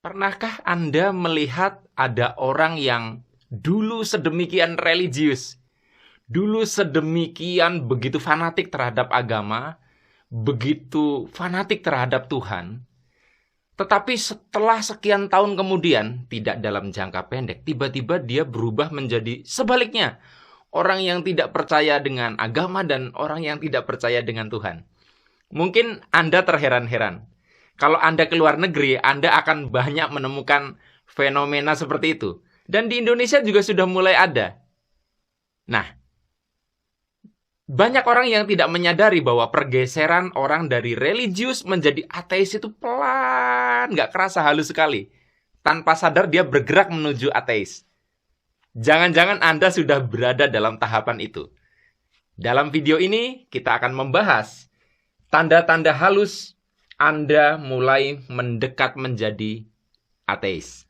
Pernahkah Anda melihat ada orang yang dulu sedemikian religius, dulu sedemikian begitu fanatik terhadap agama, begitu fanatik terhadap Tuhan, tetapi setelah sekian tahun kemudian, tidak dalam jangka pendek, tiba-tiba dia berubah menjadi sebaliknya. Orang yang tidak percaya dengan agama dan orang yang tidak percaya dengan Tuhan. Mungkin Anda terheran-heran. Kalau Anda ke luar negeri, Anda akan banyak menemukan fenomena seperti itu. Dan di Indonesia juga sudah mulai ada. Nah, banyak orang yang tidak menyadari bahwa pergeseran orang dari religius menjadi ateis itu pelan, nggak kerasa, halus sekali. Tanpa sadar dia bergerak menuju ateis. Jangan-jangan Anda sudah berada dalam tahapan itu. Dalam video ini kita akan membahas tanda-tanda halus Anda mulai mendekat menjadi ateis.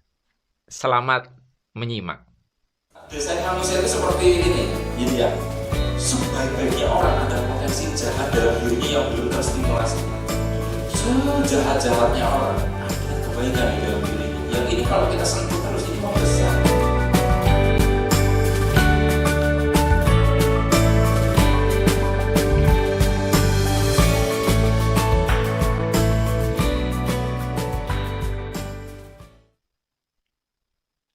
Selamat menyimak. Biasanya manusia itu seperti ini, ya. Sebaik-baiknya orang ada potensi jahat dalam dirinya yang belum terstimulasi. Sejahat-jahatnya orang ada kebaikan di dalam dirinya. Yang ini kalau kita sentuh terus ini membesar.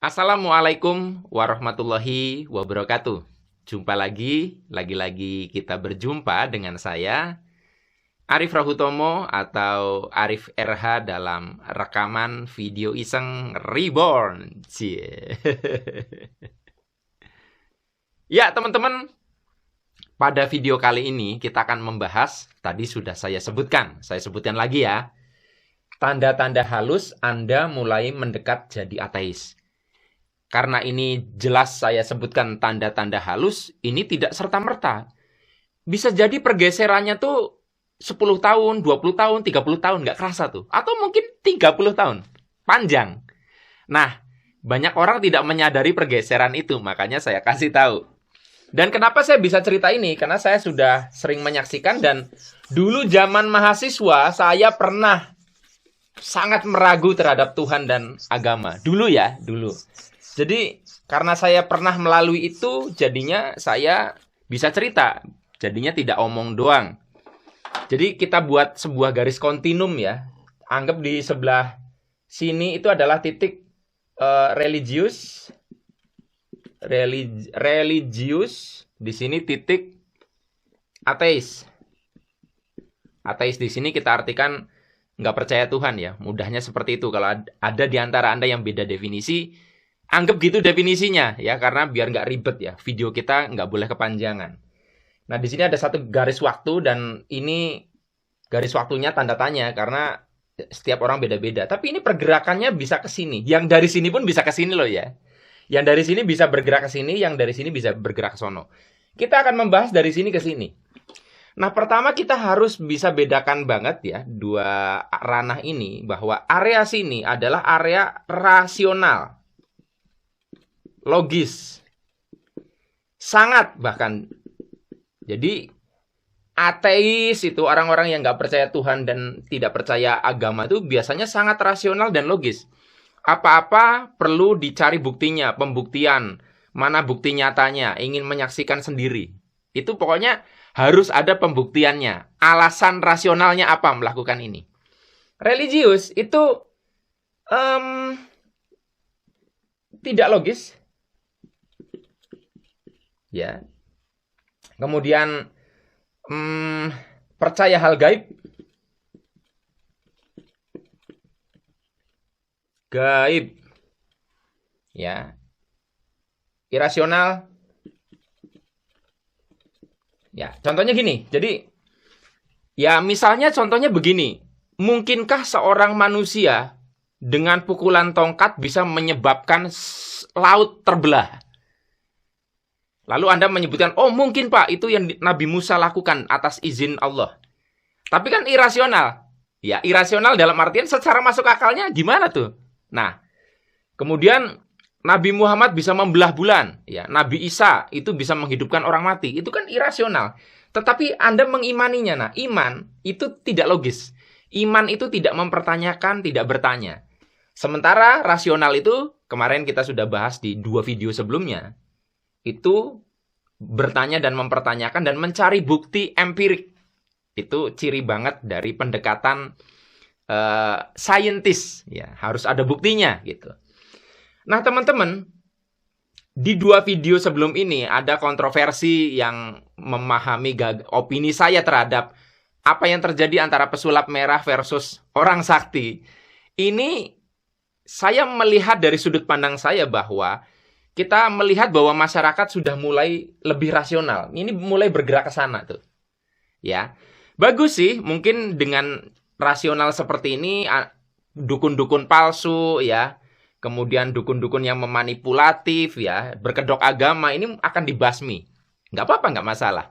Assalamualaikum warahmatullahi wabarakatuh. Jumpa lagi kita berjumpa dengan saya, Arif Rahutomo atau Arif RH dalam rekaman video iseng Reborn. Ya teman-teman, pada video kali ini kita akan membahas, tadi sudah saya sebutkan lagi ya, tanda-tanda halus Anda mulai mendekat jadi ateis. Karena ini jelas saya sebutkan tanda-tanda halus, ini tidak serta-merta. Bisa jadi pergeserannya tuh 10 tahun, 20 tahun, 30 tahun, nggak kerasa tuh. Atau mungkin 30 tahun, panjang. Nah, banyak orang tidak menyadari pergeseran itu, makanya saya kasih tahu. Dan kenapa saya bisa cerita ini? Karena saya sudah sering menyaksikan dan dulu zaman mahasiswa, saya pernah sangat meragu terhadap Tuhan dan agama. Dulu. Jadi, karena saya pernah melalui itu, jadinya saya bisa cerita. Jadinya tidak omong doang. Jadi, kita buat sebuah garis kontinum ya. Anggap di sebelah sini itu adalah titik religius. Di sini titik ateis. Ateis di sini kita artikan nggak percaya Tuhan ya. Mudahnya seperti itu. Kalau ada di antara Anda yang beda definisi, anggap gitu definisinya ya, karena biar nggak ribet ya. Video kita nggak boleh kepanjangan. Nah, di sini ada satu garis waktu dan ini garis waktunya tanda tanya karena setiap orang beda-beda. Tapi ini pergerakannya bisa ke sini. Yang dari sini pun bisa ke sini loh ya. Yang dari sini bisa bergerak ke sini, yang dari sini bisa bergerak ke sono. Kita akan membahas dari sini ke sini. Nah, pertama kita harus bisa bedakan banget ya dua ranah ini, bahwa area sini adalah area rasional. Logis, sangat bahkan. Jadi ateis itu orang-orang yang nggak percaya Tuhan dan tidak percaya agama itu biasanya sangat rasional dan logis. Apa-apa perlu dicari buktinya, pembuktian, mana bukti nyatanya, ingin menyaksikan sendiri. Itu pokoknya harus ada pembuktiannya, alasan rasionalnya apa melakukan ini. Religius itu tidak logis. Ya. Kemudian percaya hal gaib. Ya. Irasional. Ya, contohnya gini. Jadi ya misalnya contohnya begini. Mungkinkah seorang manusia dengan pukulan tongkat bisa menyebabkan laut terbelah? Lalu Anda menyebutkan, oh mungkin Pak, itu yang Nabi Musa lakukan atas izin Allah. Tapi kan irasional. Ya, irasional dalam artian secara masuk akalnya gimana tuh? Nah, kemudian Nabi Muhammad bisa membelah bulan. Ya, Nabi Isa itu bisa menghidupkan orang mati. Itu kan irasional. Tetapi Anda mengimaninya. Nah, iman itu tidak logis. Iman itu tidak mempertanyakan, tidak bertanya. Sementara rasional itu kemarin kita sudah bahas di 2 video sebelumnya. Itu bertanya dan mempertanyakan dan mencari bukti empirik. Itu ciri banget dari pendekatan saintis, ya, harus ada buktinya gitu. Nah, teman-teman, di 2 video sebelum ini ada kontroversi yang memahami opini saya terhadap apa yang terjadi antara pesulap merah versus orang sakti. Ini saya melihat dari sudut pandang saya bahwa kita melihat bahwa masyarakat sudah mulai lebih rasional. Ini mulai bergerak ke sana tuh. Ya. Bagus sih, mungkin dengan rasional seperti ini, dukun-dukun palsu, ya, kemudian dukun-dukun yang memanipulatif, ya, berkedok agama, ini akan dibasmi. Nggak apa-apa, nggak masalah.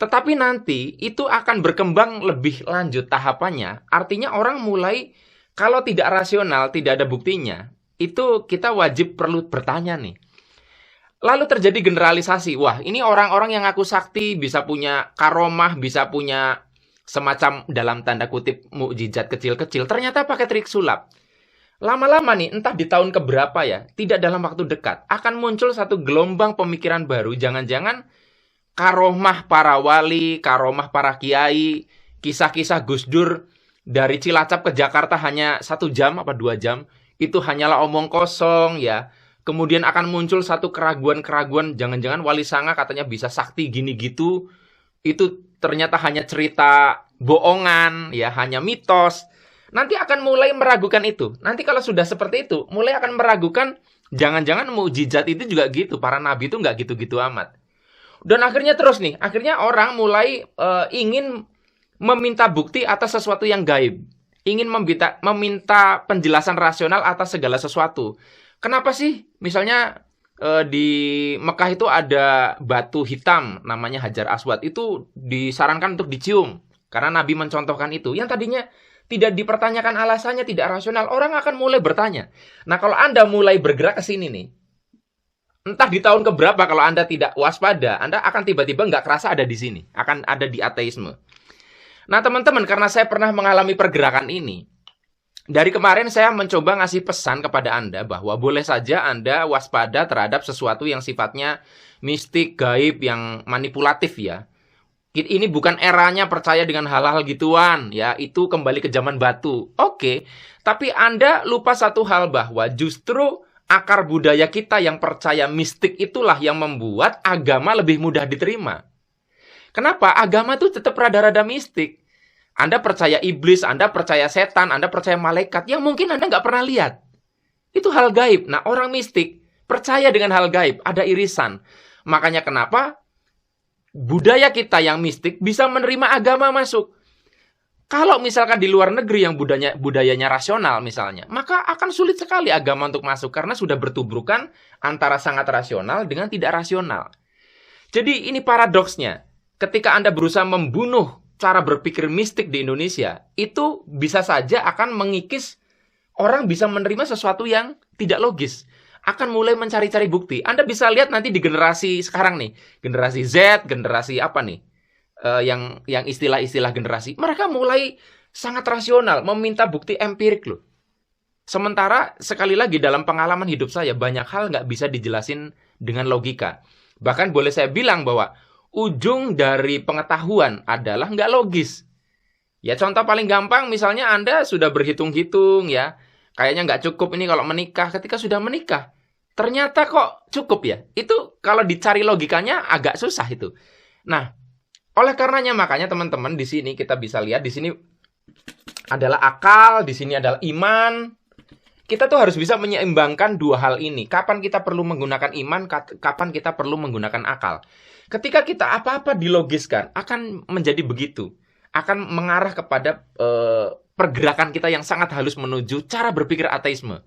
Tetapi nanti itu akan berkembang lebih lanjut tahapannya. Artinya orang mulai, kalau tidak rasional, tidak ada buktinya, itu kita wajib perlu bertanya nih. Lalu terjadi generalisasi. Wah, ini orang-orang yang ngaku sakti, bisa punya karomah, bisa punya semacam dalam tanda kutip mukjizat kecil-kecil, ternyata pakai trik sulap. Lama-lama nih, entah di tahun keberapa ya, tidak dalam waktu dekat, akan muncul satu gelombang pemikiran baru. Jangan-jangan karomah para wali, karomah para kiai, kisah-kisah Gus Dur dari Cilacap ke Jakarta hanya 1 jam apa 2 jam, itu hanyalah omong kosong, ya. Kemudian akan muncul satu keraguan-keraguan, jangan-jangan Wali Sanga katanya bisa sakti gini gitu, itu ternyata hanya cerita bohongan, ya, hanya mitos. Nanti akan mulai meragukan itu. Nanti kalau sudah seperti itu, mulai akan meragukan, jangan-jangan mukjizat itu juga gitu, para nabi itu nggak gitu-gitu amat. Dan akhirnya terus nih, akhirnya orang mulai ingin meminta bukti atas sesuatu yang gaib. Ingin meminta penjelasan rasional atas segala sesuatu. Kenapa sih? Misalnya di Mekah itu ada batu hitam namanya Hajar Aswad, itu disarankan untuk dicium karena Nabi mencontohkan itu. Yang tadinya tidak dipertanyakan alasannya, tidak rasional, orang akan mulai bertanya. Nah, kalau Anda mulai bergerak ke sini nih, entah di tahun keberapa, kalau Anda tidak waspada, Anda akan tiba-tiba nggak kerasa ada di sini, akan ada di ateisme. Nah, teman-teman, karena saya pernah mengalami pergerakan ini, dari kemarin saya mencoba ngasih pesan kepada Anda bahwa boleh saja Anda waspada terhadap sesuatu yang sifatnya mistik, gaib, yang manipulatif, ya. Ini bukan eranya percaya dengan hal-hal gituan, ya. Itu kembali ke zaman batu. Oke, tapi Anda lupa satu hal, bahwa justru akar budaya kita yang percaya mistik itulah yang membuat agama lebih mudah diterima. Kenapa? Agama itu tetap rada-rada mistik. Anda percaya iblis, Anda percaya setan, Anda percaya malaikat yang mungkin Anda nggak pernah lihat. Itu hal gaib. Nah, orang mistik percaya dengan hal gaib, ada irisan. Makanya kenapa budaya kita yang mistik bisa menerima agama masuk. Kalau misalkan di luar negeri yang budayanya rasional misalnya, maka akan sulit sekali agama untuk masuk karena sudah bertubrukan antara sangat rasional dengan tidak rasional. Jadi ini paradoksnya. Ketika Anda berusaha membunuh cara berpikir mistik di Indonesia, itu bisa saja akan mengikis orang bisa menerima sesuatu yang tidak logis. Akan mulai mencari-cari bukti. Anda bisa lihat nanti di generasi sekarang nih, generasi Z, generasi apa nih, yang istilah-istilah generasi, mereka mulai sangat rasional, meminta bukti empirik loh. Sementara sekali lagi dalam pengalaman hidup saya, banyak hal nggak bisa dijelasin dengan logika. Bahkan boleh saya bilang bahwa ujung dari pengetahuan adalah nggak logis. Ya, contoh paling gampang, misalnya Anda sudah berhitung-hitung, ya, kayaknya nggak cukup ini kalau menikah. Ketika sudah menikah, ternyata kok cukup ya. Itu kalau dicari logikanya agak susah itu. Nah, oleh karenanya makanya teman-teman di sini kita bisa lihat, di sini adalah akal, di sini adalah iman. Kita tuh harus bisa menyeimbangkan dua hal ini. Kapan kita perlu menggunakan iman, kapan kita perlu menggunakan akal. Ketika kita apa-apa dilogiskan, akan menjadi begitu. Akan mengarah kepada pergerakan kita yang sangat halus menuju cara berpikir ateisme.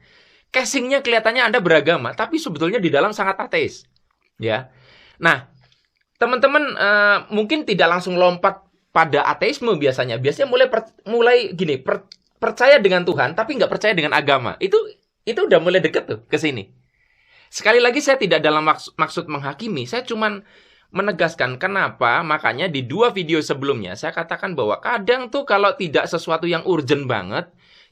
Casingnya kelihatannya Anda beragama, tapi sebetulnya di dalam sangat ateis. Ya. Nah, teman-teman mungkin tidak langsung lompat pada ateisme biasanya. Biasanya mulai gini, percaya dengan Tuhan, tapi nggak percaya dengan agama. Itu udah mulai deket tuh ke sini. Sekali lagi saya tidak dalam maksud menghakimi, saya cuman menegaskan kenapa, makanya di 2 video sebelumnya saya katakan bahwa kadang tuh kalau tidak sesuatu yang urgent banget,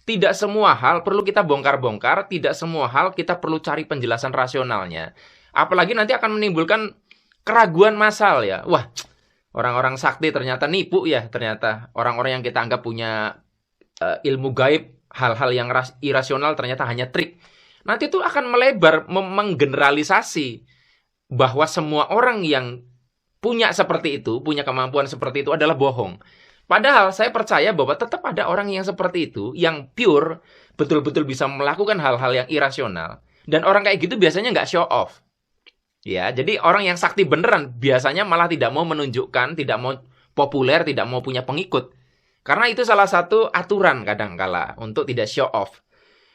Tidak semua hal perlu kita bongkar-bongkar, tidak semua hal kita perlu cari penjelasan rasionalnya. Apalagi nanti akan menimbulkan keraguan massal ya. Wah, orang-orang sakti ternyata nipu ya, ternyata. Orang-orang yang kita anggap punya ilmu gaib, hal-hal yang irasional ternyata hanya trik. Nanti itu akan melebar, menggeneralisasi bahwa semua orang yang punya seperti itu, punya kemampuan seperti itu adalah bohong. Padahal saya percaya bahwa tetap ada orang yang seperti itu, yang pure, betul-betul bisa melakukan hal-hal yang irasional. Dan orang kayak gitu biasanya nggak show off. Ya, jadi orang yang sakti beneran biasanya malah tidak mau menunjukkan, tidak mau populer, tidak mau punya pengikut. Karena itu salah satu aturan kadang-kala untuk tidak show off.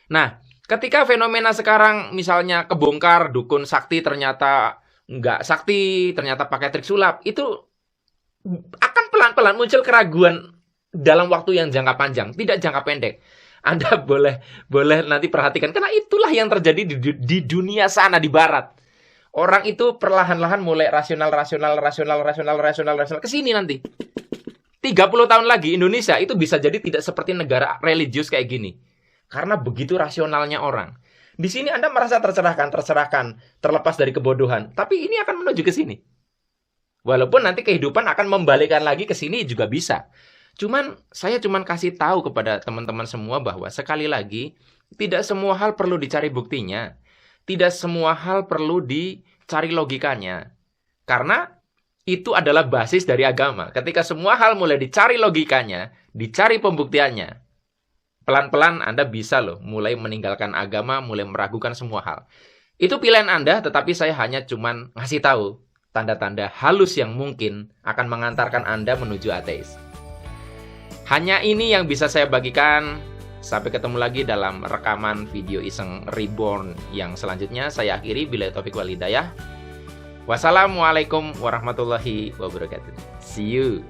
Nah, ketika fenomena sekarang misalnya kebongkar, dukun sakti ternyata nggak sakti, ternyata pakai trik sulap, itu akan pelan-pelan muncul keraguan dalam waktu yang jangka panjang, tidak jangka pendek. Anda boleh nanti perhatikan, karena itulah yang terjadi di dunia sana, di barat. Orang itu perlahan-lahan mulai rasional ke sini nanti. 30 tahun lagi Indonesia itu bisa jadi tidak seperti negara religius kayak gini. Karena begitu rasionalnya orang. Di sini Anda merasa tercerahkan, terlepas dari kebodohan. Tapi ini akan menuju ke sini. Walaupun nanti kehidupan akan membalikkan lagi ke sini juga bisa. Saya cuman kasih tahu kepada teman-teman semua bahwa sekali lagi, tidak semua hal perlu dicari buktinya. Tidak semua hal perlu dicari logikanya. Karena itu adalah basis dari agama. Ketika semua hal mulai dicari logikanya, dicari pembuktiannya, pelan-pelan Anda bisa loh mulai meninggalkan agama, mulai meragukan semua hal. Itu pilihan Anda, tetapi saya hanya cuman ngasih tahu tanda-tanda halus yang mungkin akan mengantarkan Anda menuju ateis. Hanya ini yang bisa saya bagikan. Sampai ketemu lagi dalam rekaman video Iseng Reborn yang selanjutnya. Saya akhiri, billahi taufiq wal hidayah. Wassalamualaikum warahmatullahi wabarakatuh. See you.